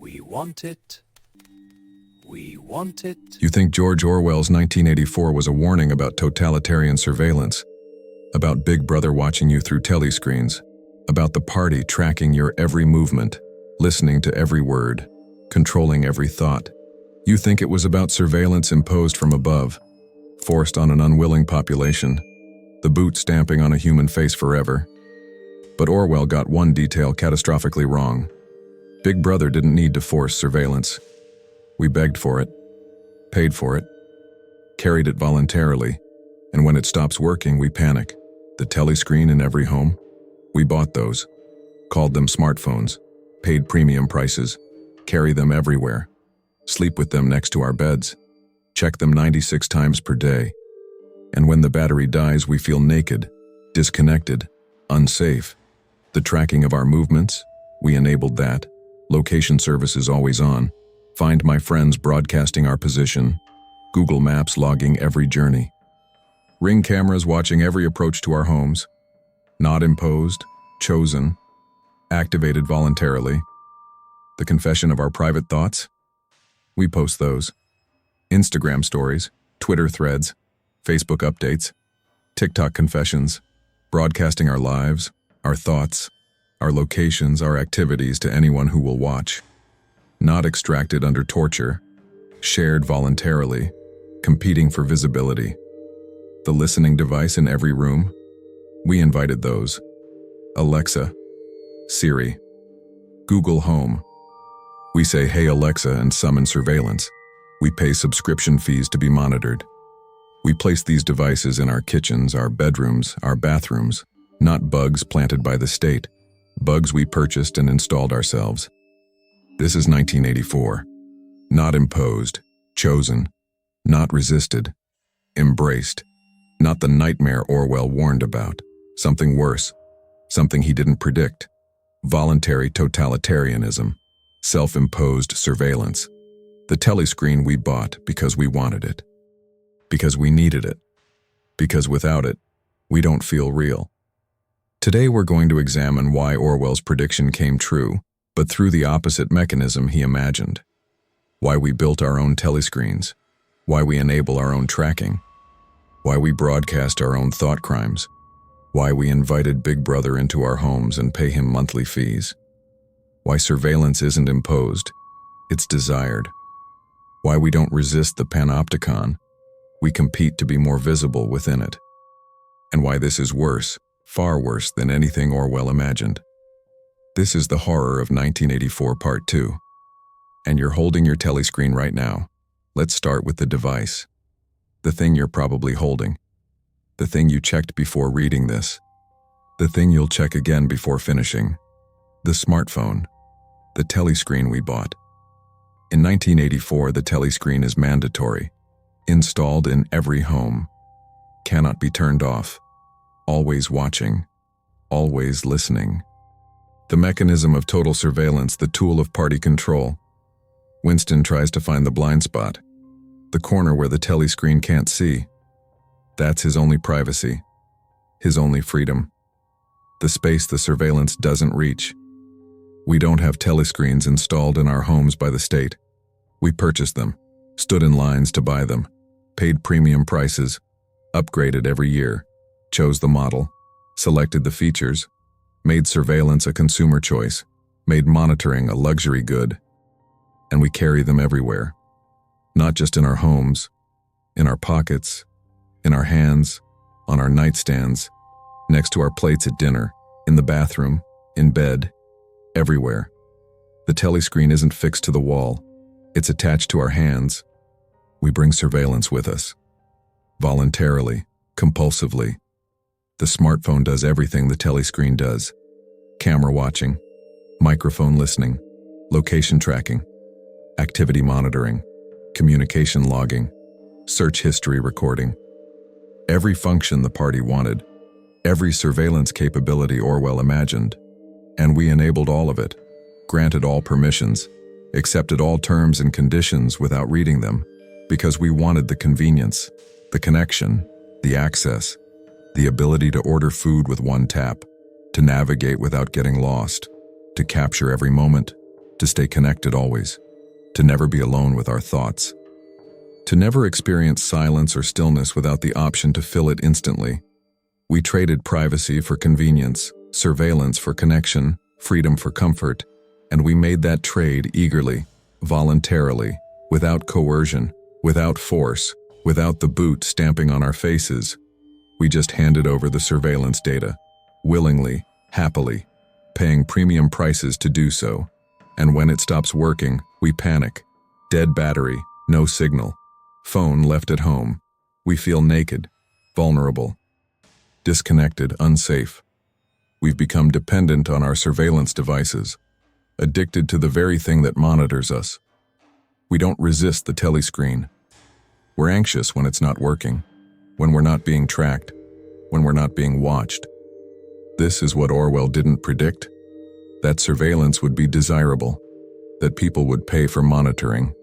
We want it. We want it. You think George Orwell's 1984 was a warning about totalitarian surveillance, about Big Brother watching you through telescreens, about the party tracking your every movement, listening to every word, controlling every thought. You think it was about surveillance imposed from above, forced on an unwilling population, the boot stamping on a human face forever. But Orwell got one detail catastrophically wrong. Big Brother didn't need to force surveillance. We begged for it, paid for it, carried it voluntarily, and when it stops working, we panic. The telescreen in every home? We bought those, called them smartphones, paid premium prices, carry them everywhere, sleep with them next to our beds, check them 96 times per day. And when the battery dies, we feel naked, disconnected, unsafe. The tracking of our movements, we enabled that. Location service is always on. Find My Friends broadcasting our position. Google Maps logging every journey. Ring cameras watching every approach to our homes. Not imposed, chosen, activated voluntarily. The confession of our private thoughts? We post those. Instagram stories, Twitter threads, Facebook updates, TikTok confessions, broadcasting our lives, our thoughts, our locations, our activities to anyone who will watch. Not extracted under torture, shared voluntarily, competing for visibility. The listening device in every room? We invited those. Alexa, Siri, Google Home. We say, "Hey Alexa," and summon surveillance. We pay subscription fees to be monitored. We place these devices in our kitchens, our bedrooms, our bathrooms, not bugs planted by the state, bugs we purchased and installed ourselves. This is 1984. Not imposed, chosen, not resisted, embraced. Not the nightmare Orwell warned about. Something worse, something he didn't predict. Voluntary totalitarianism, self-imposed surveillance. The telescreen we bought because we wanted it, because we needed it, because without it, we don't feel real. Today we're going to examine why Orwell's prediction came true, but through the opposite mechanism he imagined. Why we built our own telescreens, why we enable our own tracking, why we broadcast our own thought crimes, why we invited Big Brother into our homes and pay him monthly fees, why surveillance isn't imposed, it's desired, why we don't resist the panopticon, we compete to be more visible within it, and why this is worse, far worse than anything Orwell imagined. This is the horror of 1984 Part 2. And you're holding your telescreen right now. Let's start with the device. The thing you're probably holding. The thing you checked before reading this. The thing you'll check again before finishing. The smartphone. The telescreen we bought. In 1984, the telescreen is mandatory. Installed in every home. Cannot be turned off. Always watching. Always listening. The mechanism of total surveillance, the tool of party control. Winston tries to find the blind spot, the corner where the telescreen can't see. That's his only privacy, his only freedom, the space the surveillance doesn't reach. We don't have telescreens installed in our homes by the state. We purchased them, stood in lines to buy them, paid premium prices, upgraded every year, chose the model, selected the features, made surveillance a consumer choice, made monitoring a luxury good, and we carry them everywhere. Not just in our homes, in our pockets, in our hands, on our nightstands, next to our plates at dinner, in the bathroom, in bed, everywhere. The telescreen isn't fixed to the wall, it's attached to our hands. We bring surveillance with us. Voluntarily, compulsively. The smartphone does everything the telescreen does. Camera watching, microphone listening, location tracking, activity monitoring, communication logging, search history recording. Every function the party wanted, every surveillance capability Orwell imagined, and we enabled all of it, granted all permissions, accepted all terms and conditions without reading them, because we wanted the convenience, the connection, the access, the ability to order food with one tap, to navigate without getting lost, to capture every moment, to stay connected always, to never be alone with our thoughts, to never experience silence or stillness without the option to fill it instantly. We traded privacy for convenience, surveillance for connection, freedom for comfort, and we made that trade eagerly, voluntarily, without coercion, without force, without the boot stamping on our faces. We just handed over the surveillance data, willingly, happily, paying premium prices to do so. And when it stops working, we panic. Dead battery, no signal, phone left at home. We feel naked, vulnerable, disconnected, unsafe. We've become dependent on our surveillance devices, addicted to the very thing that monitors us. We don't resist the telescreen. We're anxious when it's not working, when we're not being tracked, when we're not being watched. This is what Orwell didn't predict: that surveillance would be desirable, that people would pay for monitoring,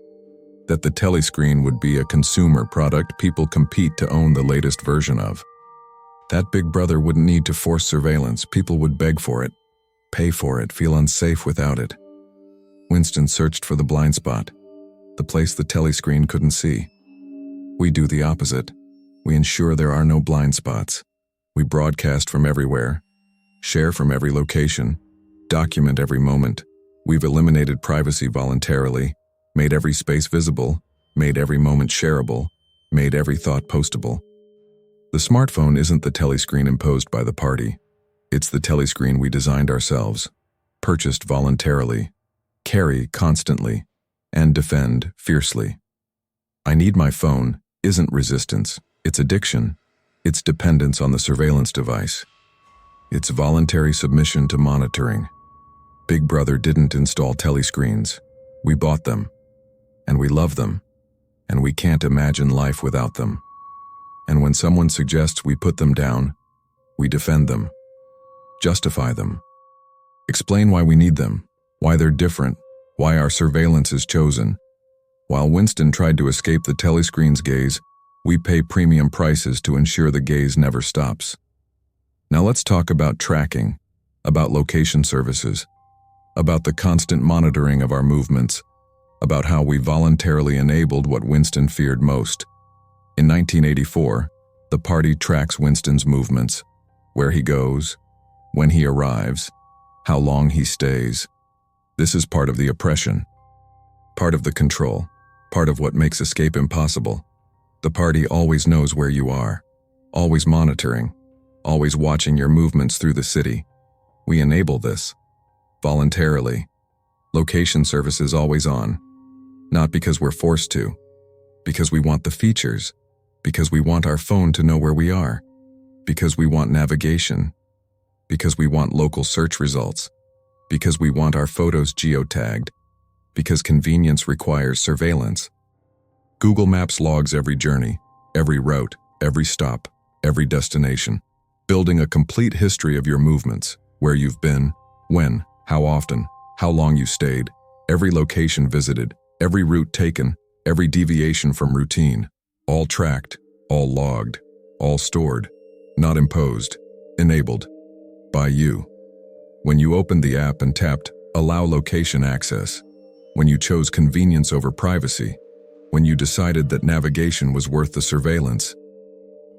that the telescreen would be a consumer product people compete to own the latest version of. That Big Brother wouldn't need to force surveillance. People would beg for it, pay for it, feel unsafe without it. Winston searched for the blind spot, the place the telescreen couldn't see. We do the opposite. We ensure there are no blind spots. We broadcast from everywhere, share from every location, document every moment. We've eliminated privacy voluntarily, made every space visible, made every moment shareable, made every thought postable. The smartphone isn't the telescreen imposed by the party. It's the telescreen we designed ourselves, purchased voluntarily, carry constantly, and defend fiercely. I need my phone isn't resistance, it's addiction. It's dependence on the surveillance device. It's voluntary submission to monitoring. Big Brother didn't install telescreens. We bought them, and we love them, and we can't imagine life without them. And when someone suggests we put them down, we defend them, justify them, explain why we need them, why they're different, why our surveillance is chosen. While Winston tried to escape the telescreen's gaze, we pay premium prices to ensure the gaze never stops. Now let's talk about tracking, about location services, about the constant monitoring of our movements, about how we voluntarily enabled what Winston feared most. In 1984, the party tracks Winston's movements, where he goes, when he arrives, how long he stays. This is part of the oppression, part of the control, part of what makes escape impossible. The party always knows where you are, always monitoring, always watching your movements through the city. We enable this, voluntarily. Location services always on, not because we're forced to, because we want the features, because we want our phone to know where we are, because we want navigation, because we want local search results, because we want our photos geotagged, because convenience requires surveillance. Google Maps logs every journey, every route, every stop, every destination, building a complete history of your movements, where you've been, when, how often, how long you stayed, every location visited, every route taken, every deviation from routine, all tracked, all logged, all stored, not imposed, enabled, by you. When you opened the app and tapped Allow Location Access, when you chose convenience over privacy, when you decided that navigation was worth the surveillance,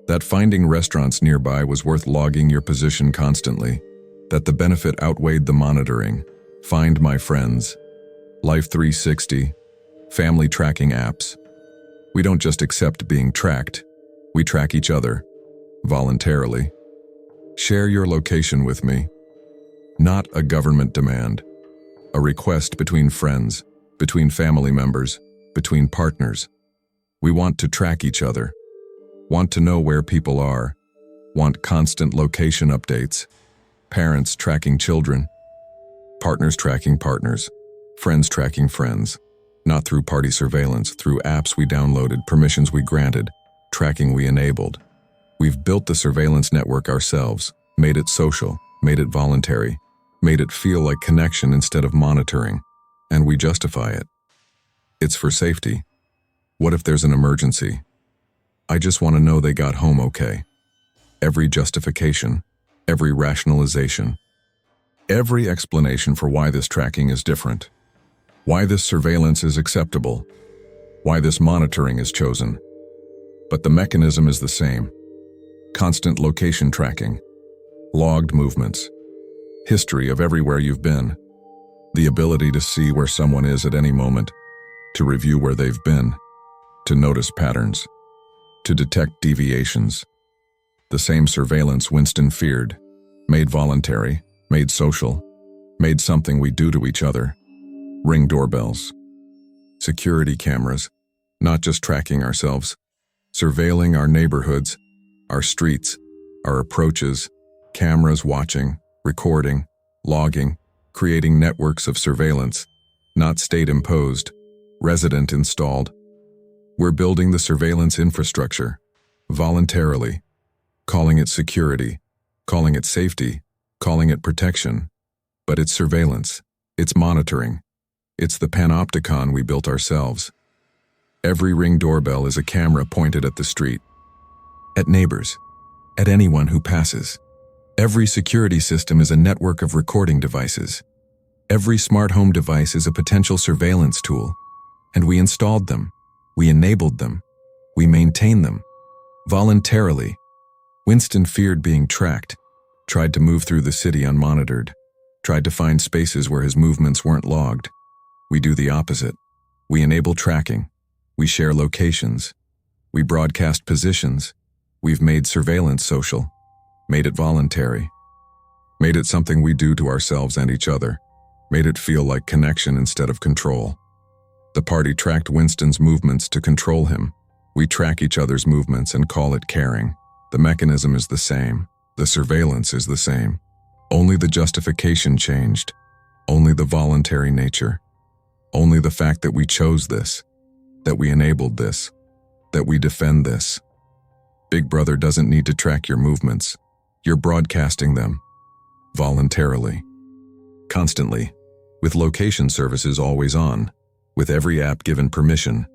that finding restaurants nearby was worth logging your position constantly, that the benefit outweighed the monitoring. Find My Friends, Life 360, family tracking apps. We don't just accept being tracked, we track each other, voluntarily. Share your location with me. Not a government demand, a request between friends, between family members, between partners. We want to track each other, want to know where people are, want constant location updates, parents tracking children, partners tracking partners, friends tracking friends, not through party surveillance, through apps we downloaded, permissions we granted, tracking we enabled. We've built the surveillance network ourselves, made it social, made it voluntary, made it feel like connection instead of monitoring, and we justify it. It's for safety. What if there's an emergency? I just want to know they got home okay. Every justification, every rationalization, every explanation for why this tracking is different. Why this surveillance is acceptable. Why this monitoring is chosen. But the mechanism is the same. Constant location tracking. Logged movements. History of everywhere you've been. The ability to see where someone is at any moment. To review where they've been. To notice patterns. To detect deviations. The same surveillance Winston feared. Made voluntary. Made social. Made something we do to each other. Ring doorbells. Security cameras. Not just tracking ourselves. Surveilling our neighborhoods, our streets, our approaches. Cameras watching, recording, logging, creating networks of surveillance. Not state-imposed, resident-installed. We're building the surveillance infrastructure. Voluntarily. Calling it security. Calling it safety. Calling it protection. But it's surveillance. It's monitoring. It's the panopticon we built ourselves. Every Ring doorbell is a camera pointed at the street. At neighbors. At anyone who passes. Every security system is a network of recording devices. Every smart home device is a potential surveillance tool. And we installed them. We enabled them. We maintain them. Voluntarily. Winston feared being tracked. Tried to move through the city unmonitored. Tried to find spaces where his movements weren't logged. We do the opposite. We enable tracking. We share locations. We broadcast positions. We've made surveillance social. Made it voluntary. Made it something we do to ourselves and each other. Made it feel like connection instead of control. The party tracked Winston's movements to control him. We track each other's movements and call it caring. The mechanism is the same. The surveillance is the same. Only the justification changed. Only the voluntary nature. Only the fact that we chose this. That we enabled this. That we defend this. Big Brother doesn't need to track your movements. You're broadcasting them. Voluntarily. Constantly. With location services always on. With every app given permission.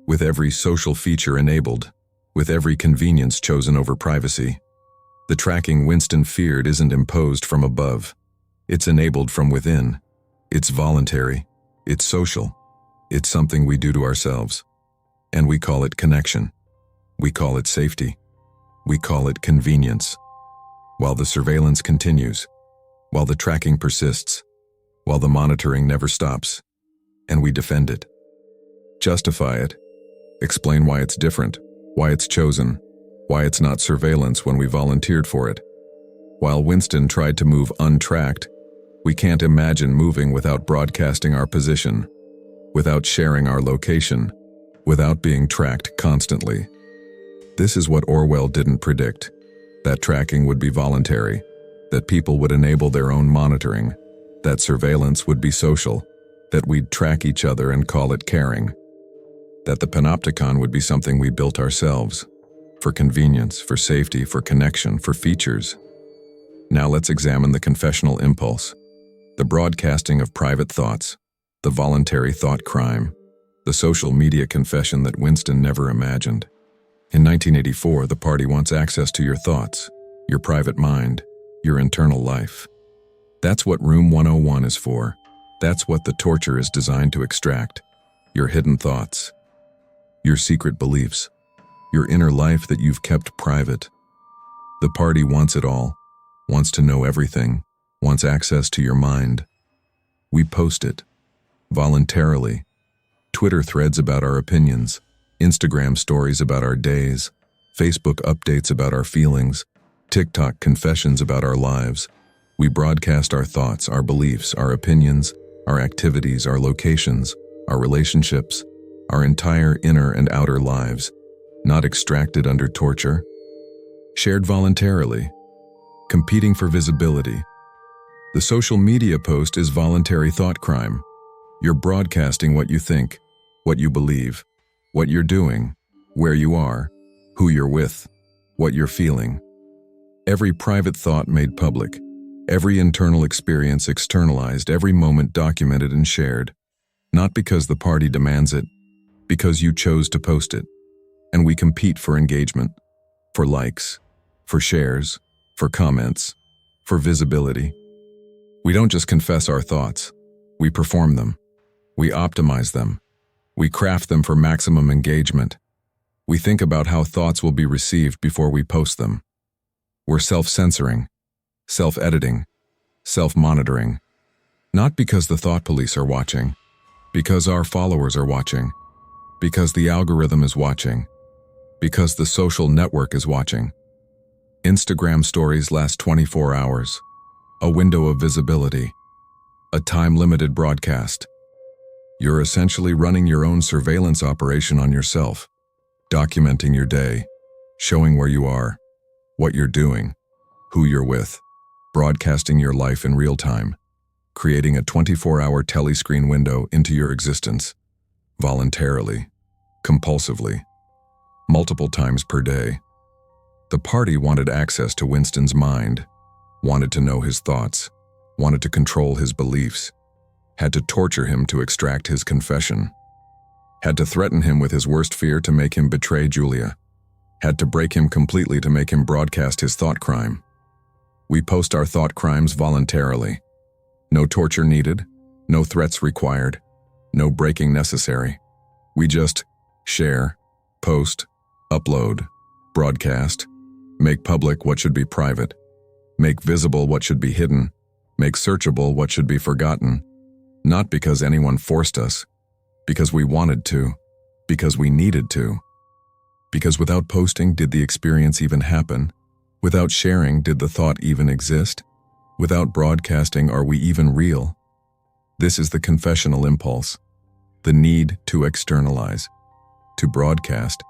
With every social feature enabled. With every convenience chosen over privacy. The tracking Winston feared isn't imposed from above. It's enabled from within. It's voluntary. It's social. It's something we do to ourselves. And we call it connection. We call it safety. We call it convenience. While the surveillance continues. While the tracking persists. While the monitoring never stops. And we defend it. Justify it. Explain why it's different. Why it's chosen. Why it's not surveillance when we volunteered for it. While Winston tried to move untracked, we can't imagine moving without broadcasting our position, without sharing our location, without being tracked constantly. This is what Orwell didn't predict, that tracking would be voluntary, that people would enable their own monitoring, that surveillance would be social, that we'd track each other and call it caring, that the panopticon would be something we built ourselves, for convenience, for safety, for connection, for features. Now let's examine the confessional impulse, the broadcasting of private thoughts, the voluntary thought crime, the social media confession that Winston never imagined. In 1984, the party wants access to your thoughts, your private mind, your internal life. That's what Room 101 is for. That's what the torture is designed to extract. Your hidden thoughts, your secret beliefs, your inner life that you've kept private. The party wants it all, wants to know everything, wants access to your mind. We post it, voluntarily. Twitter threads about our opinions, Instagram stories about our days, Facebook updates about our feelings, TikTok confessions about our lives. We broadcast our thoughts, our beliefs, our opinions, our activities, our locations, our relationships, our entire inner and outer lives, not extracted under torture, shared voluntarily, competing for visibility. The social media post is voluntary thought crime. You're broadcasting what you think, what you believe, what you're doing, where you are, who you're with, what you're feeling. Every private thought made public, every internal experience externalized, every moment documented and shared. Not because the party demands it, because you chose to post it. And we compete for engagement, for likes, for shares, for comments, for visibility. We don't just confess our thoughts, we perform them. We optimize them. We craft them for maximum engagement. We think about how thoughts will be received before we post them. We're self-censoring, self-editing, self-monitoring. Not because the thought police are watching, because our followers are watching, because the algorithm is watching, because the social network is watching. Instagram stories last 24 hours, a window of visibility, a time-limited broadcast. You're essentially running your own surveillance operation on yourself, documenting your day, showing where you are, what you're doing, who you're with, broadcasting your life in real time, creating a 24-hour telescreen window into your existence, voluntarily, compulsively, multiple times per day. The party wanted access to Winston's mind, wanted to know his thoughts, wanted to control his beliefs, had to torture him to extract his confession, had to threaten him with his worst fear to make him betray Julia, had to break him completely to make him broadcast his thought crime. We post our thought crimes voluntarily. No torture needed, no threats required, no breaking necessary. We just share, post, upload, broadcast, make public what should be private, make visible what should be hidden, make searchable what should be forgotten. Not because anyone forced us, because we wanted to, because we needed to. Because without posting, did the experience even happen? Without sharing, did the thought even exist? Without broadcasting, are we even real? This is the confessional impulse, the need to externalize, to broadcast,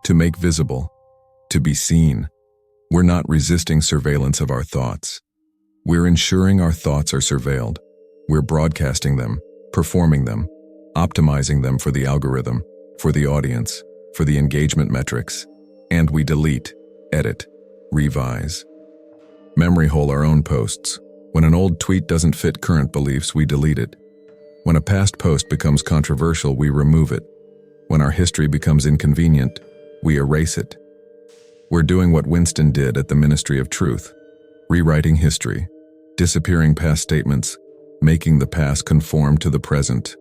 to make visible, to be seen. We're not resisting surveillance of our thoughts. We're ensuring our thoughts are surveilled. We're broadcasting them, performing them, optimizing them for the algorithm, for the audience, for the engagement metrics, and we delete, edit, revise. Memory hole our own posts. When an old tweet doesn't fit current beliefs, we delete it. When a past post becomes controversial, we remove it. When our history becomes inconvenient, we erase it. We're doing what Winston did at the Ministry of Truth, rewriting history, disappearing past statements, making the past conform to the present.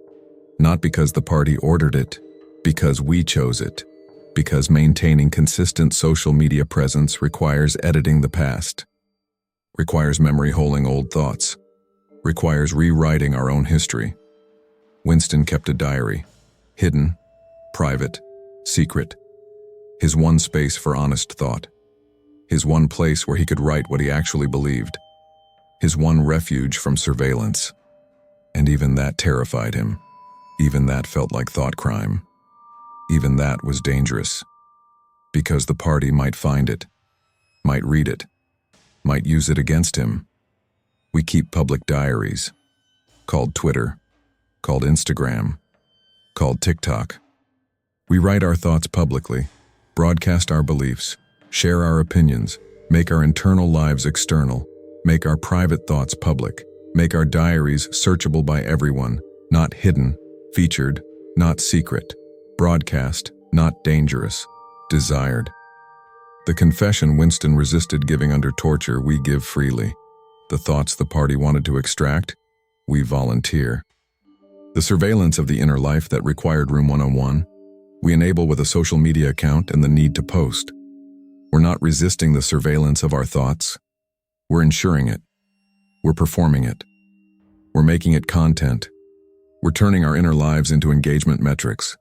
Not because the party ordered it, because we chose it. Because maintaining consistent social media presence requires editing the past, requires memory holing old thoughts, requires rewriting our own history. Winston kept a diary, hidden, private, secret. His one space for honest thought. His one place where he could write what he actually believed. His one refuge from surveillance. And even that terrified him. Even that felt like thought crime. Even that was dangerous. Because the party might find it, might read it, might use it against him. We keep public diaries, called Twitter, called Instagram, called TikTok. We write our thoughts publicly, broadcast our beliefs, share our opinions, make our internal lives external, make our private thoughts public, make our diaries searchable by everyone, not hidden, featured, not secret, broadcast, not dangerous, desired. The confession Winston resisted giving under torture, we give freely. The thoughts the party wanted to extract, we volunteer. The surveillance of the inner life that required Room 101, we enable with a social media account and the need to post. We're not resisting the surveillance of our thoughts. We're ensuring it. We're performing it. We're making it content. We're turning our inner lives into engagement metrics.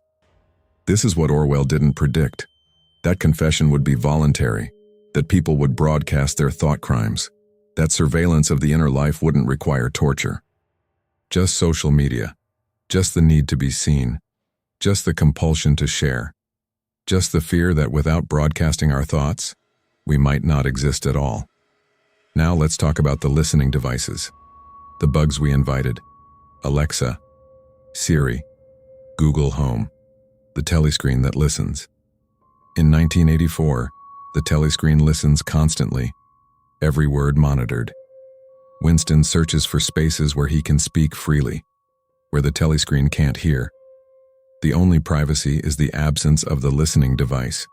This is what Orwell didn't predict. That confession would be voluntary, that people would broadcast their thought crimes, that surveillance of the inner life wouldn't require torture. Just social media, just the need to be seen, just the compulsion to share, just the fear that without broadcasting our thoughts, we might not exist at all. Now let's talk about the listening devices, the bugs we invited: Alexa, Siri, Google Home, the telescreen that listens. In 1984, the telescreen listens constantly, every word monitored. Winston searches for spaces where he can speak freely, where the telescreen can't hear. The only privacy is the absence of the listening device.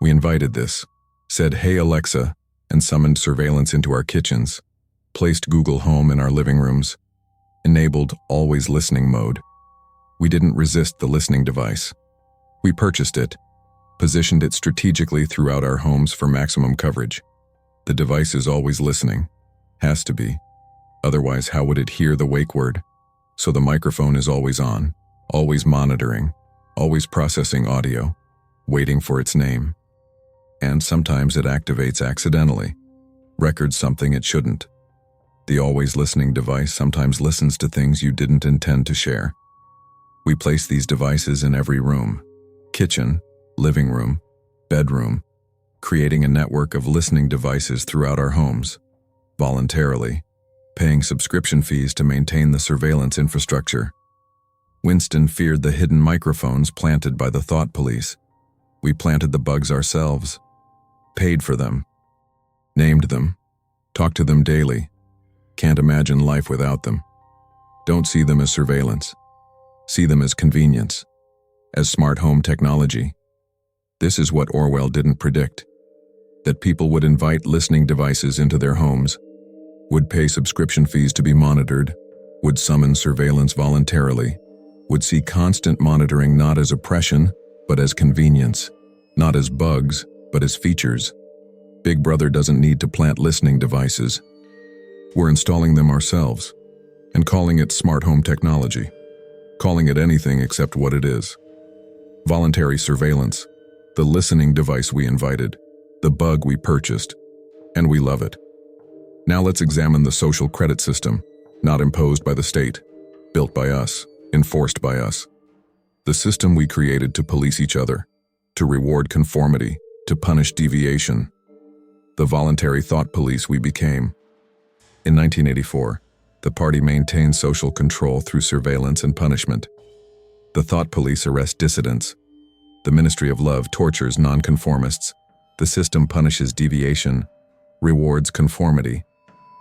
We invited this, said, "Hey Alexa," and summoned surveillance into our kitchens, placed Google Home in our living rooms, enabled always listening mode, We didn't resist the listening device. We purchased it, positioned it strategically throughout our homes for maximum coverage. The device is always listening. Has to be. Otherwise, how would it hear the wake word? So the microphone is always on, always monitoring, always processing audio, waiting for its name. And sometimes it activates accidentally, records something it shouldn't. The always listening device sometimes listens to things you didn't intend to share. We place these devices in every room, kitchen, living room, bedroom, creating a network of listening devices throughout our homes, voluntarily, paying subscription fees to maintain the surveillance infrastructure. Winston feared the hidden microphones planted by the thought police. We planted the bugs ourselves, paid for them, named them, talked to them daily. Can't imagine life without them. Don't see them as surveillance. See them as convenience, as smart home technology. This is what Orwell didn't predict. That people would invite listening devices into their homes, would pay subscription fees to be monitored, would summon surveillance voluntarily, would see constant monitoring not as oppression, but as convenience, not as bugs, but as features. Big Brother doesn't need to plant listening devices. We're installing them ourselves, and calling it smart home technology, calling it anything except what it is. Voluntary surveillance, the listening device we invited, the bug we purchased, and we love it. Now let's examine the social credit system, not imposed by the state, built by us, enforced by us. The system we created to police each other, to reward conformity, to punish deviation. The voluntary thought police we became. In 1984, the party maintained social control through surveillance and punishment. The thought police arrest dissidents. The Ministry of Love tortures nonconformists. The system punishes deviation, rewards conformity,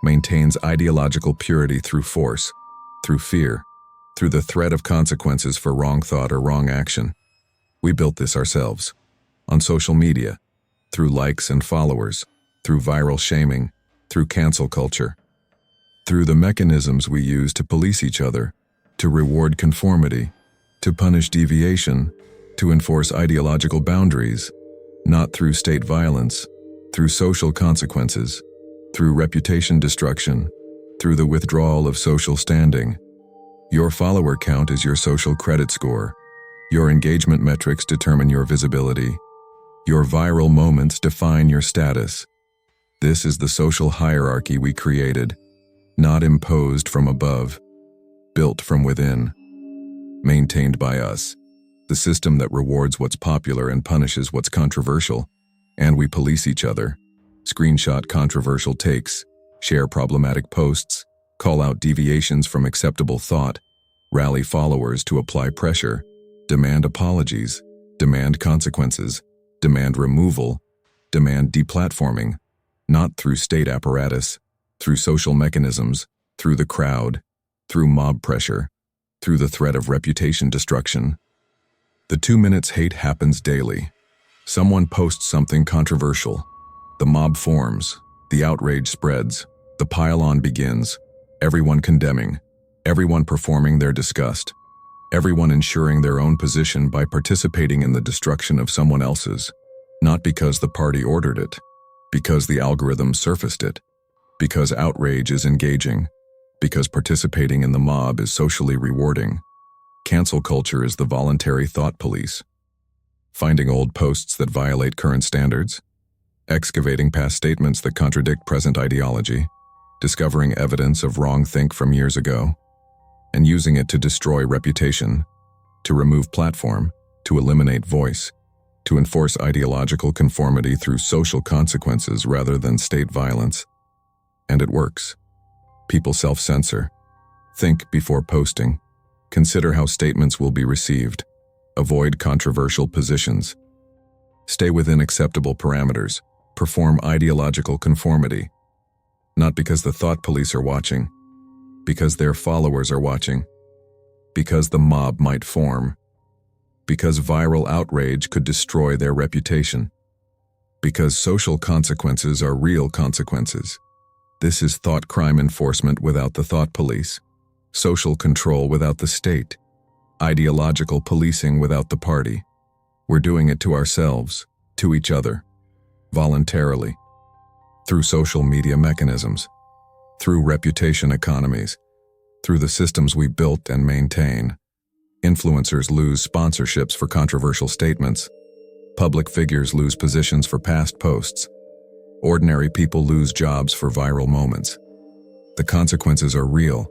maintains ideological purity through force, through fear, through the threat of consequences for wrong thought or wrong action. We built this ourselves. On social media, through likes and followers, through viral shaming, through cancel culture. Through the mechanisms we use to police each other, to reward conformity, to punish deviation, to enforce ideological boundaries, not through state violence, through social consequences, through reputation destruction, through the withdrawal of social standing. Your follower count is your social credit score. Your engagement metrics determine your visibility. Your viral moments define your status. This is the social hierarchy we created. Not imposed from above, built from within, maintained by us, the system that rewards what's popular and punishes what's controversial, and we police each other, screenshot controversial takes, share problematic posts, call out deviations from acceptable thought, rally followers to apply pressure, demand apologies, demand consequences, demand removal, demand deplatforming, not through state apparatus, through social mechanisms, through the crowd, through mob pressure, through the threat of reputation destruction. The 2 minutes hate happens daily. Someone posts something controversial. The mob forms, the outrage spreads, the pile-on begins, everyone condemning, everyone performing their disgust, everyone ensuring their own position by participating in the destruction of someone else's, not because the party ordered it, because the algorithm surfaced it, because outrage is engaging, because participating in the mob is socially rewarding. Cancel culture is the voluntary thought police. Finding old posts that violate current standards, excavating past statements that contradict present ideology, discovering evidence of wrong think from years ago, and using it to destroy reputation, to remove platform, to eliminate voice, to enforce ideological conformity through social consequences rather than state violence. And it works. People self-censor. Think before posting. Consider how statements will be received. Avoid controversial positions. Stay within acceptable parameters. Perform ideological conformity. Not because the thought police are watching, because their followers are watching, because the mob might form, because viral outrage could destroy their reputation, because social consequences are real consequences. This is thought crime enforcement without the thought police, social control without the state, Ideological policing without the party. We're doing it to ourselves, to each other, voluntarily, through social media mechanisms, through reputation economies, through the systems we built and maintain. Influencers lose sponsorships for controversial statements. Public figures lose positions for past posts. Ordinary people lose jobs for viral moments. The consequences are real.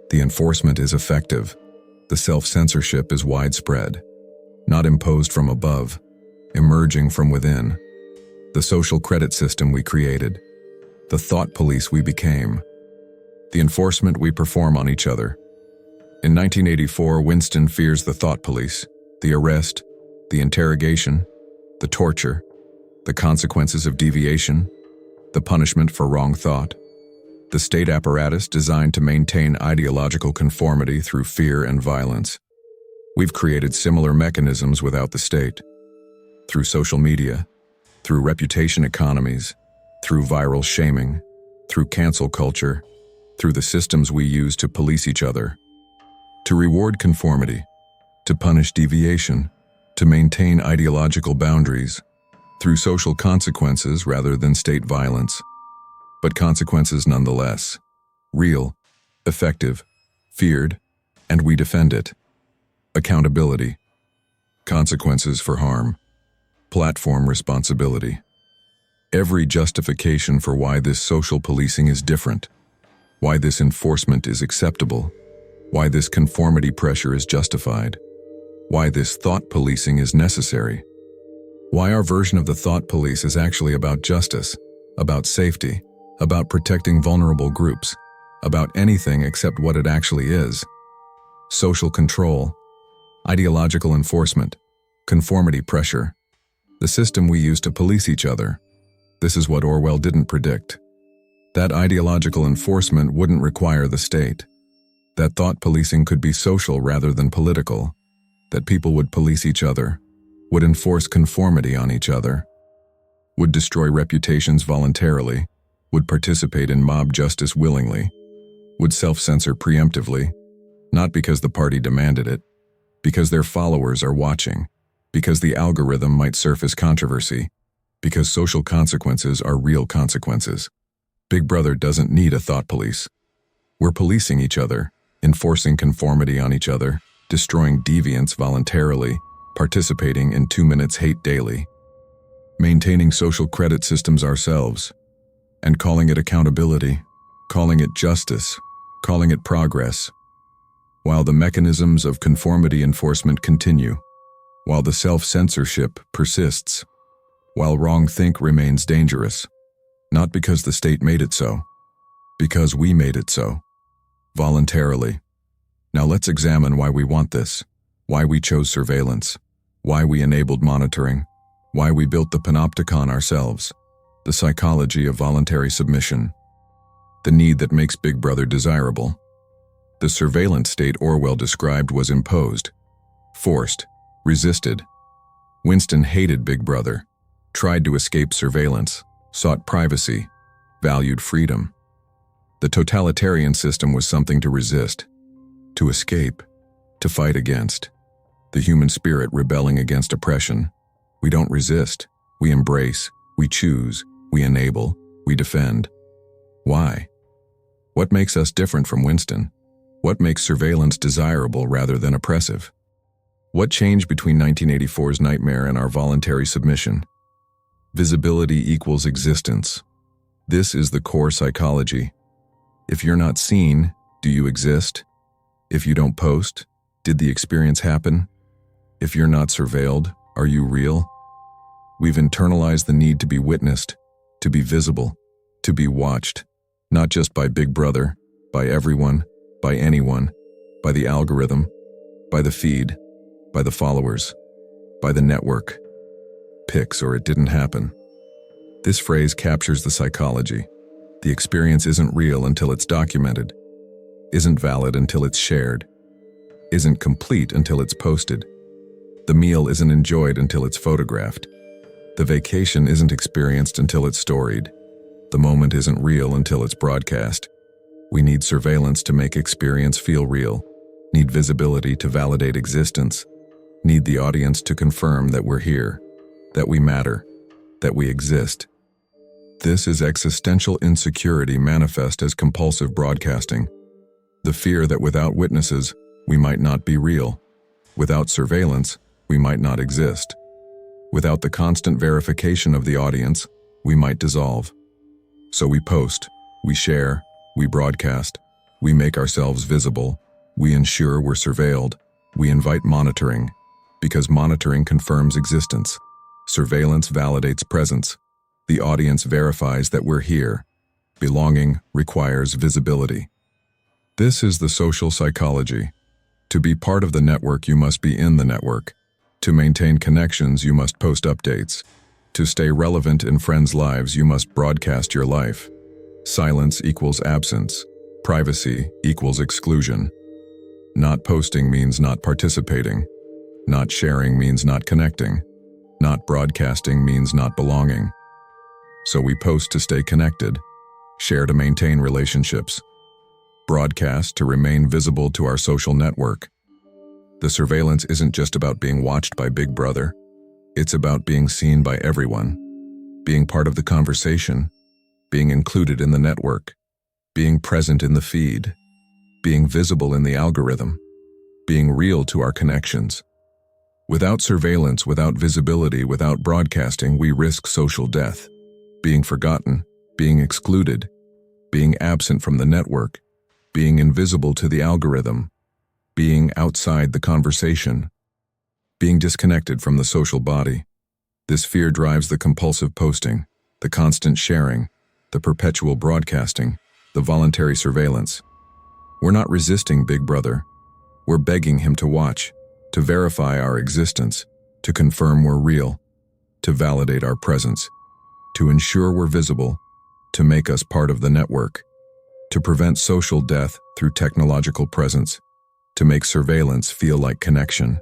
The enforcement is effective. The self-censorship is widespread, not imposed from above, emerging from within. The social credit system we created, the thought police we became, the enforcement we perform on each other. In 1984, Winston fears the thought police, the arrest, the interrogation, the torture, the consequences of deviation, the punishment for wrong thought. The state apparatus designed to maintain ideological conformity through fear and violence. We've created similar mechanisms without the state. Through social media, through reputation economies, through viral shaming, through cancel culture, through the systems we use to police each other. To reward conformity, to punish deviation, to maintain ideological boundaries, through social consequences rather than state violence. But consequences nonetheless. Real, effective, feared, and we defend it. Accountability. Consequences for harm. Platform responsibility. Every justification for why this social policing is different, why this enforcement is acceptable, why this conformity pressure is justified, why this thought policing is necessary, why our version of the thought police is actually about justice, about safety, about protecting vulnerable groups, about anything except what it actually is. Social control, ideological enforcement, conformity pressure, the system we use to police each other. This is what Orwell didn't predict. That ideological enforcement wouldn't require the state. That thought policing could be social rather than political. That people would police each other, would enforce conformity on each other, would destroy reputations voluntarily, would participate in mob justice willingly, would self-censor preemptively, not because the party demanded it, because their followers are watching, because the algorithm might surface controversy, because social consequences are real consequences. Big Brother doesn't need a thought police. We're policing each other, enforcing conformity on each other, destroying deviance voluntarily, participating in 2 minutes hate daily, maintaining social credit systems ourselves, and calling it accountability, calling it justice, calling it progress, while the mechanisms of conformity enforcement continue, while the self-censorship persists, while wrong think remains dangerous, not because the state made it so, because we made it so, voluntarily. Now let's examine why we want this, why we chose surveillance, why we enabled monitoring, why we built the panopticon ourselves. The psychology of voluntary submission, the need that makes Big Brother desirable. The surveillance state Orwell described was imposed, forced, resisted. Winston hated Big Brother, tried to escape surveillance, sought privacy, valued freedom. The totalitarian system was something to resist, to escape, to fight against. The human spirit rebelling against oppression. We don't resist, we embrace, we choose, we enable, we defend. Why? What makes us different from Winston? What makes surveillance desirable rather than oppressive? What changed between 1984's nightmare and our voluntary submission? Visibility equals existence. This is the core psychology. If you're not seen, do you exist? If you don't post, did the experience happen? If you're not surveilled, are you real? We've internalized the need to be witnessed, to be visible, to be watched, not just by Big Brother, by everyone, by anyone, by the algorithm, by the feed, by the followers, by the network. Pics or it didn't happen. This phrase captures the psychology. The experience isn't real until it's documented, isn't valid until it's shared, isn't complete until it's posted. The meal isn't enjoyed until it's photographed. The vacation isn't experienced until it's storied. The moment isn't real until it's broadcast. We need surveillance to make experience feel real. need visibility to validate existence, need the audience to confirm that we're here, that we matter, that we exist. This is existential insecurity manifest as compulsive broadcasting. The fear that without witnesses, we might not be real. Without surveillance, we might not exist. Without the constant verification of the audience, we might dissolve. So we post, we share, we broadcast, we make ourselves visible, we ensure we're surveilled, we invite monitoring, because monitoring confirms existence. Surveillance validates presence. The audience verifies that we're here. Belonging requires visibility. This is the social psychology. To be part of the network, you must be in the network. To maintain connections, you must post updates. To stay relevant in friends' lives, you must broadcast your life. Silence equals absence. Privacy equals exclusion. Not posting means not participating. Not sharing means not connecting. Not broadcasting means not belonging. So we post to stay connected, share to maintain relationships, broadcast to remain visible to our social network. The surveillance isn't just about being watched by Big Brother. It's about being seen by everyone, being part of the conversation, being included in the network, being present in the feed, being visible in the algorithm, being real to our connections. Without surveillance, without visibility, without broadcasting, we risk social death. Being forgotten, being excluded, being absent from the network, being invisible to the algorithm, being outside the conversation, being disconnected from the social body. This fear drives the compulsive posting, the constant sharing, the perpetual broadcasting, the voluntary surveillance. We're not resisting Big Brother. We're begging him to watch, to verify our existence, to confirm we're real, to validate our presence, to ensure we're visible, to make us part of the network, to prevent social death through technological presence, to make surveillance feel like connection,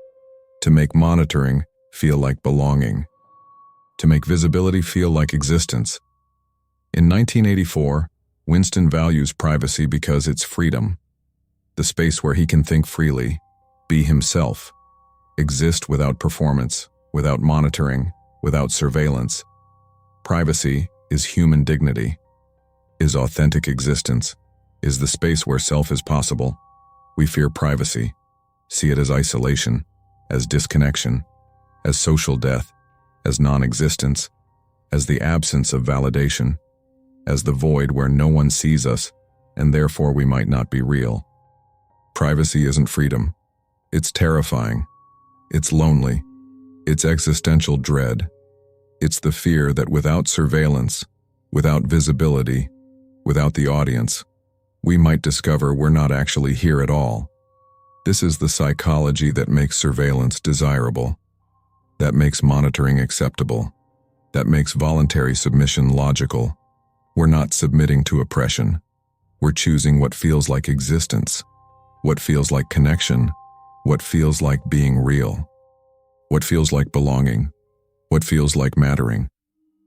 to make monitoring feel like belonging, to make visibility feel like existence. In 1984, Winston values privacy because it's freedom, the space where he can think freely, be himself, exist without performance, without monitoring, without surveillance. Privacy is human dignity, is authentic existence, is the space where self is possible. We fear privacy, see it as isolation, as disconnection, as social death, as non-existence, as the absence of validation, as the void where no one sees us, and therefore we might not be real. Privacy isn't freedom. It's terrifying. It's lonely. It's existential dread. It's the fear that without surveillance, without visibility, without the audience, we might discover we're not actually here at all. This is the psychology that makes surveillance desirable, that makes monitoring acceptable, that makes voluntary submission logical. We're not submitting to oppression. We're choosing what feels like existence, what feels like connection, what feels like being real, what feels like belonging, what feels like mattering,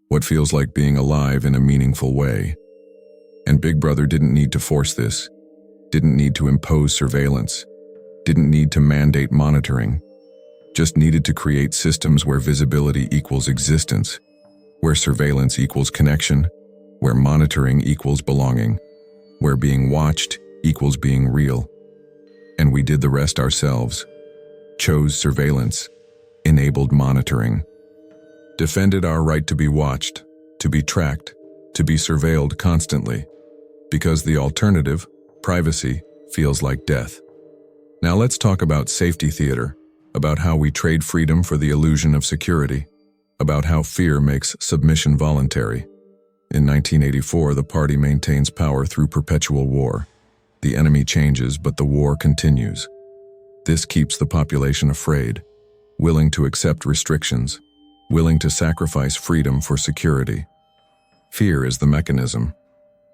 what feels like being alive in a meaningful way. And Big Brother didn't need to force this, didn't need to impose surveillance, didn't need to mandate monitoring, just needed to create systems where visibility equals existence, where surveillance equals connection, where monitoring equals belonging, where being watched equals being real. And we did the rest ourselves, chose surveillance, enabled monitoring, defended our right to be watched, to be tracked, to be surveilled constantly, because the alternative, privacy, feels like death. Now let's talk about safety theater, about how we trade freedom for the illusion of security, about how fear makes submission voluntary. In 1984, the party maintains power through perpetual war. The enemy changes, but the war continues. This keeps the population afraid, willing to accept restrictions, willing to sacrifice freedom for security. Fear is the mechanism.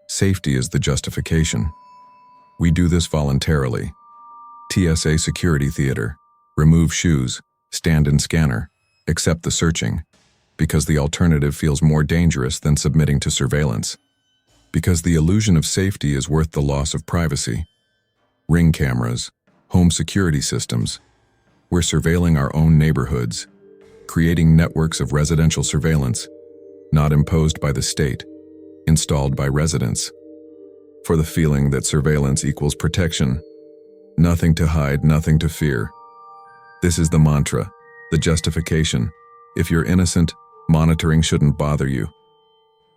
Safety is the justification. We do this voluntarily. TSA security theater. Remove shoes, stand in scanner, accept the searching, because the alternative feels more dangerous than submitting to surveillance. Because the illusion of safety is worth the loss of privacy. Ring cameras, home security systems. We're surveilling our own neighborhoods, creating networks of residential surveillance, not imposed by the state, installed by residents. For the feeling that surveillance equals protection. Nothing to hide, nothing to fear. This is the mantra, the justification. If you're innocent, monitoring shouldn't bother you.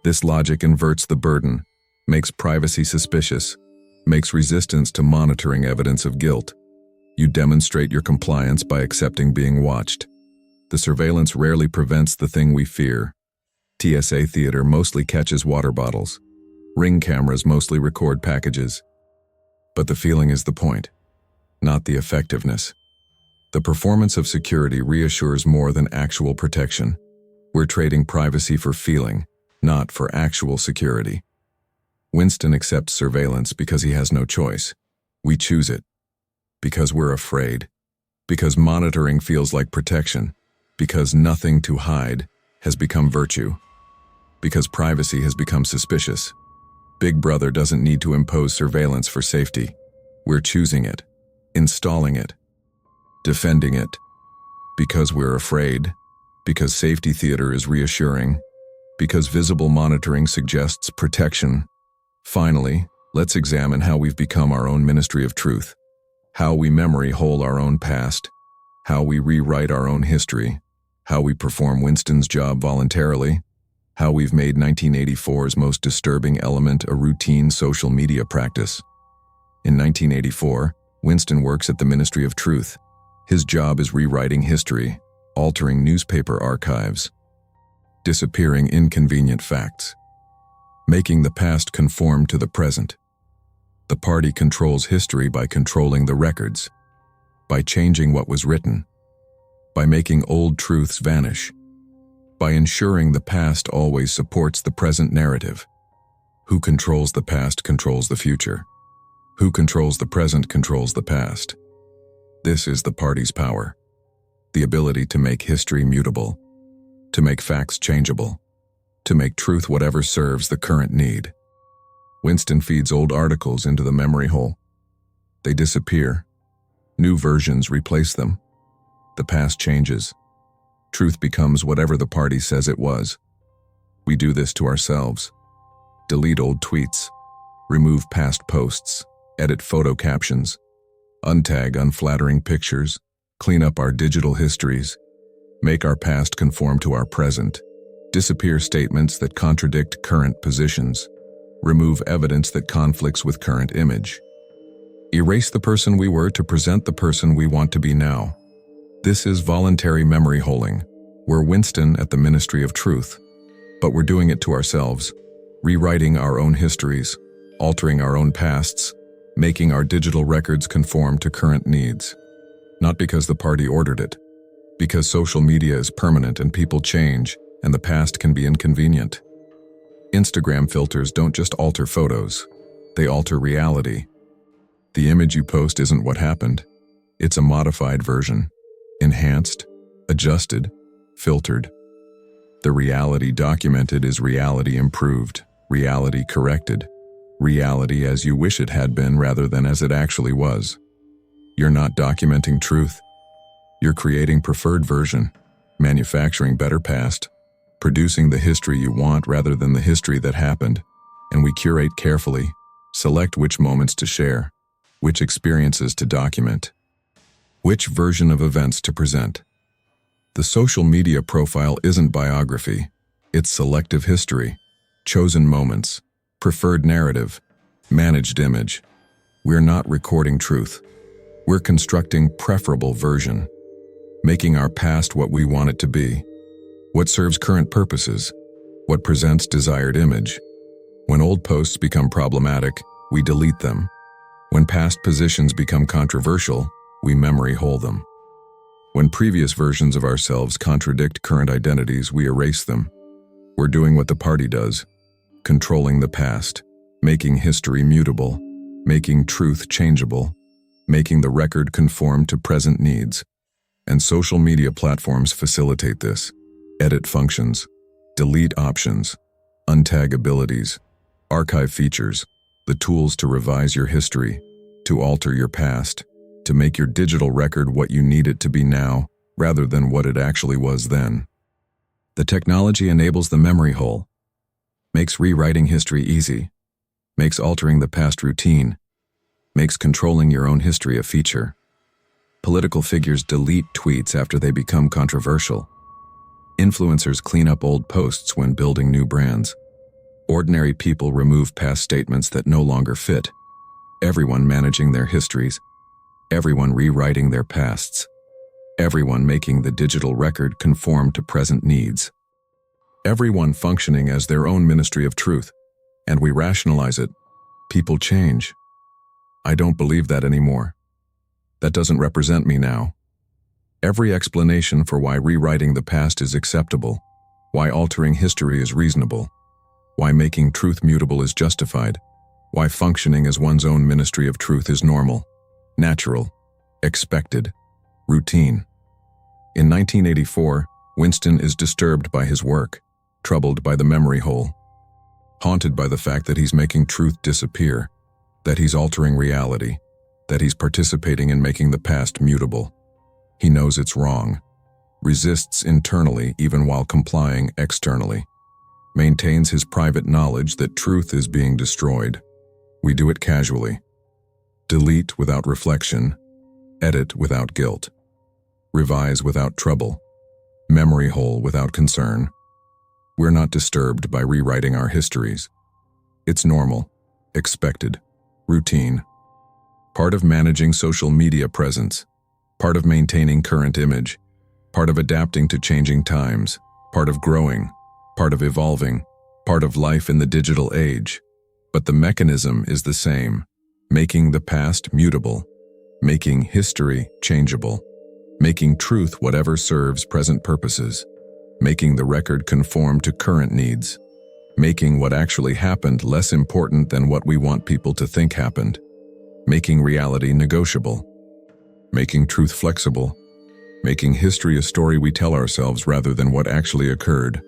This logic inverts the burden, makes privacy suspicious, makes resistance to monitoring evidence of guilt. You demonstrate your compliance by accepting being watched. The surveillance rarely prevents the thing we fear. TSA theater mostly catches water bottles. Ring cameras mostly record packages. But the feeling is the point, not the effectiveness. The performance of security reassures more than actual protection. We're trading privacy for feeling, not for actual security. Winston accepts surveillance because he has no choice. We choose it. Because we're afraid. Because monitoring feels like protection. Because nothing to hide has become virtue. Because privacy has become suspicious. Big Brother doesn't need to impose surveillance for safety. We're choosing it, installing it, defending it. Because we're afraid. Because safety theater is reassuring. Because visible monitoring suggests protection. Finally, let's examine how we've become our own ministry of truth. How we memory hole our own past. How we rewrite our own history. How we perform Winston's job voluntarily. How we've made 1984's most disturbing element a routine social media practice. In 1984, Winston works at the Ministry of Truth. His job is rewriting history, altering newspaper archives, disappearing inconvenient facts, making the past conform to the present. The party controls history by controlling the records, by changing what was written, by making old truths vanish, by ensuring the past always supports the present narrative. Who controls the past controls the future. Who controls the present controls the past. This is the party's power. The ability to make history mutable, to make facts changeable, to make truth whatever serves the current need. Winston feeds old articles into the memory hole. They disappear. New versions replace them. The past changes. Truth becomes whatever the party says it was. We do this to ourselves. Delete old tweets. Remove past posts. Edit photo captions. Untag unflattering pictures. Clean up our digital histories. Make our past conform to our present. Disappear statements that contradict current positions. Remove evidence that conflicts with current image. Erase the person we were to present the person we want to be now. This is voluntary memory holing. We're Winston at the Ministry of Truth, but we're doing it to ourselves, rewriting our own histories, altering our own pasts, making our digital records conform to current needs. Not because the party ordered it, because social media is permanent and people change, and the past can be inconvenient. Instagram filters don't just alter photos, they alter reality. The image you post isn't what happened. It's a modified version. Enhanced, adjusted, filtered. The reality documented is reality improved, reality corrected, reality as you wish it had been rather than as it actually was. You're not documenting truth. You're creating preferred version, manufacturing better past, producing the history you want rather than the history that happened, and we curate carefully, select which moments to share, which experiences to document, which version of events to present. The social media profile isn't biography, it's selective history, chosen moments, preferred narrative, managed image. We're not recording truth. We're constructing preferable version, making our past what we want it to be, what serves current purposes, what presents desired image. When old posts become problematic, we delete them. When past positions become controversial, we memory hole them. When previous versions of ourselves contradict current identities, we erase them. We're doing what the party does, controlling the past, making history mutable, making truth changeable, making the record conform to present needs. And social media platforms facilitate this. Edit functions, delete options, untag abilities, archive features, the tools to revise your history, to alter your past, to make your digital record what you need it to be now, rather than what it actually was then. The technology enables the memory hole, makes rewriting history easy, makes altering the past routine, makes controlling your own history a feature. Political figures delete tweets after they become controversial. Influencers clean up old posts when building new brands. Ordinary people remove past statements that no longer fit. Everyone managing their histories. Everyone rewriting their pasts. Everyone making the digital record conform to present needs. Everyone functioning as their own ministry of truth. And we rationalize it. People change. I don't believe that anymore. That doesn't represent me now. Every explanation for why rewriting the past is acceptable, why altering history is reasonable, why making truth mutable is justified, why functioning as one's own ministry of truth is normal, natural, expected, routine. In 1984, Winston is disturbed by his work, troubled by the memory hole, haunted by the fact that he's making truth disappear, that he's altering reality, that he's participating in making the past mutable. He knows it's wrong, resists internally even while complying externally, maintains his private knowledge that truth is being destroyed. We do it casually. Delete without reflection, edit without guilt, revise without trouble, memory hole without concern. We're not disturbed by rewriting our histories. It's normal, expected, routine. Part of managing social media presence, part of maintaining current image, part of adapting to changing times, part of growing, part of evolving, part of life in the digital age. But the mechanism is the same, making the past mutable, making history changeable, making truth whatever serves present purposes, making the record conform to current needs, making what actually happened less important than what we want people to think happened, making reality negotiable, making truth flexible, making history a story we tell ourselves rather than what actually occurred.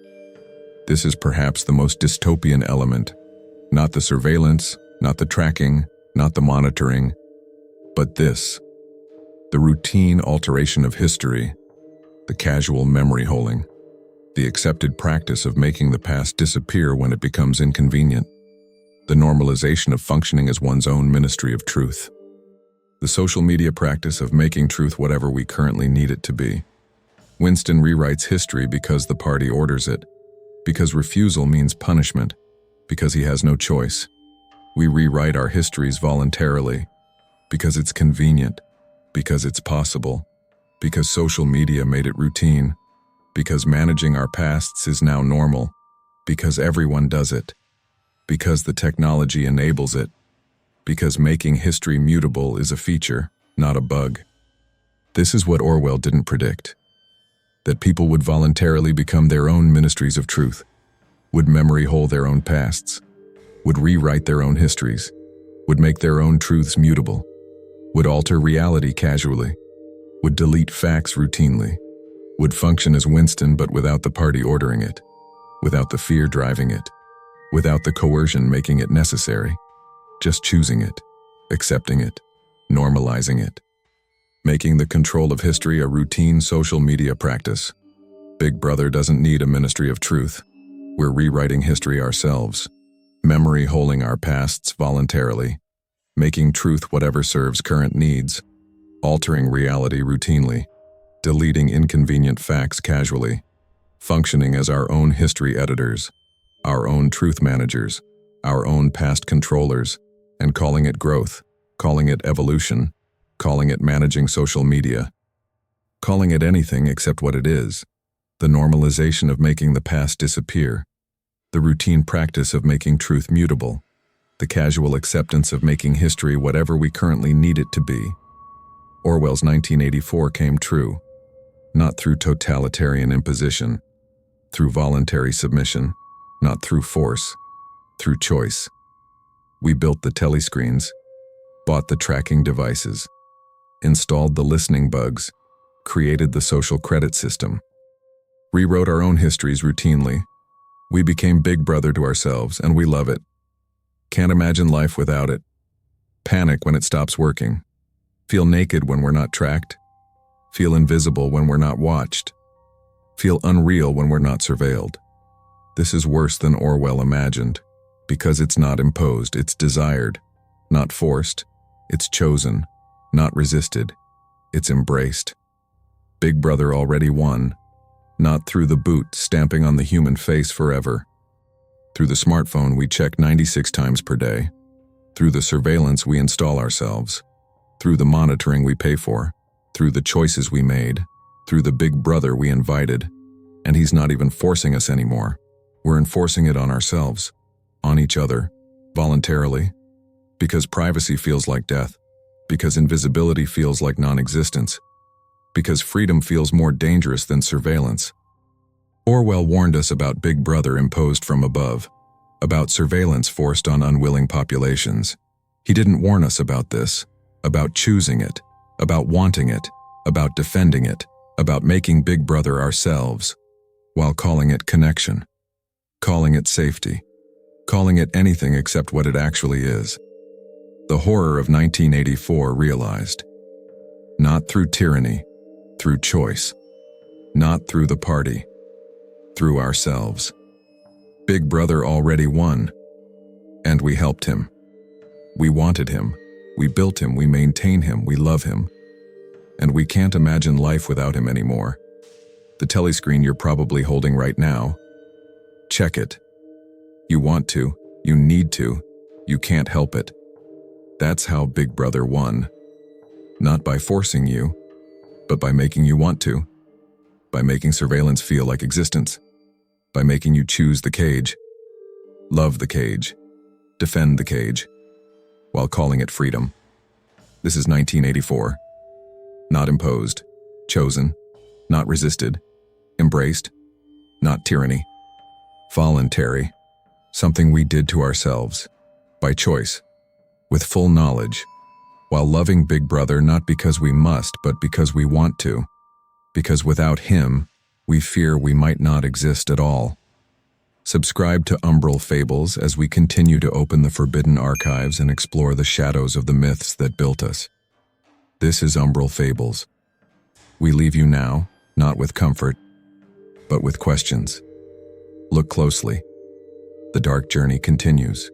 This is perhaps the most dystopian element, not the surveillance, not the tracking, not the monitoring, but this, the routine alteration of history, the casual memory holing, the accepted practice of making the past disappear when it becomes inconvenient, the normalization of functioning as one's own ministry of truth, the social media practice of making truth whatever we currently need it to be. Winston rewrites history because the party orders it, because refusal means punishment, because he has no choice. We rewrite our histories voluntarily, because it's convenient, because it's possible, because social media made it routine, because managing our pasts is now normal, because everyone does it, because the technology enables it, because making history mutable is a feature, not a bug. This is what Orwell didn't predict. That people would voluntarily become their own ministries of truth, would memory hole their own pasts, would rewrite their own histories, would make their own truths mutable, would alter reality casually, would delete facts routinely, would function as Winston but without the party ordering it, without the fear driving it, without the coercion making it necessary, just choosing it, accepting it, normalizing it, making the control of history a routine social media practice. Big Brother doesn't need a ministry of truth. We're rewriting history ourselves, memory holing our pasts voluntarily, making truth whatever serves current needs, altering reality routinely, deleting inconvenient facts casually, functioning as our own history editors, our own truth managers, our own past controllers, and calling it growth, calling it evolution, calling it managing social media, calling it anything except what it is, the normalization of making the past disappear, the routine practice of making truth mutable, the casual acceptance of making history whatever we currently need it to be. Orwell's 1984 came true, not through totalitarian imposition, through voluntary submission, not through force, through choice. We built the telescreens, bought the tracking devices, installed the listening bugs, created the social credit system, rewrote our own histories routinely. We became Big Brother to ourselves, and we love it. Can't imagine life without it. Panic when it stops working. Feel naked when we're not tracked. Feel invisible when we're not watched. Feel unreal when we're not surveilled. This is worse than Orwell imagined, because it's not imposed, it's desired, not forced, it's chosen, not resisted, it's embraced. Big Brother already won, not through the boot stamping on the human face forever, through the smartphone we check 96 times per day, through the surveillance we install ourselves, through the monitoring we pay for, through the choices we made, through the Big Brother we invited. And he's not even forcing us anymore. We're enforcing it on ourselves, on each other, voluntarily, because privacy feels like death, because invisibility feels like non-existence, because freedom feels more dangerous than surveillance. Orwell warned us about Big Brother imposed from above, about surveillance forced on unwilling populations. He didn't warn us about this, about choosing it, about wanting it, about defending it, about making Big Brother ourselves, while calling it connection, calling it safety, calling it anything except what it actually is. The horror of 1984 realized, not through tyranny, through choice, not through the party, through ourselves. Big Brother already won, and we helped him. We wanted him, we built him, we maintain him, we love him, and we can't imagine life without him anymore. The telescreen you're probably holding right now, check it. You want to, you need to, you can't help it. That's how Big Brother won. Not by forcing you, but by making you want to, by making surveillance feel like existence, by making you choose the cage, love the cage, defend the cage, while calling it freedom. This is 1984. Not imposed, chosen, not resisted, embraced, not tyranny. Voluntary, something we did to ourselves, by choice, with full knowledge, while loving Big Brother not because we must, but because we want to, because without him, we fear we might not exist at all. Subscribe to Umbral Fables as we continue to open the forbidden archives and explore the shadows of the myths that built us. This is Umbral Fables. We leave you now, not with comfort, but with questions. Look closely. The dark journey continues.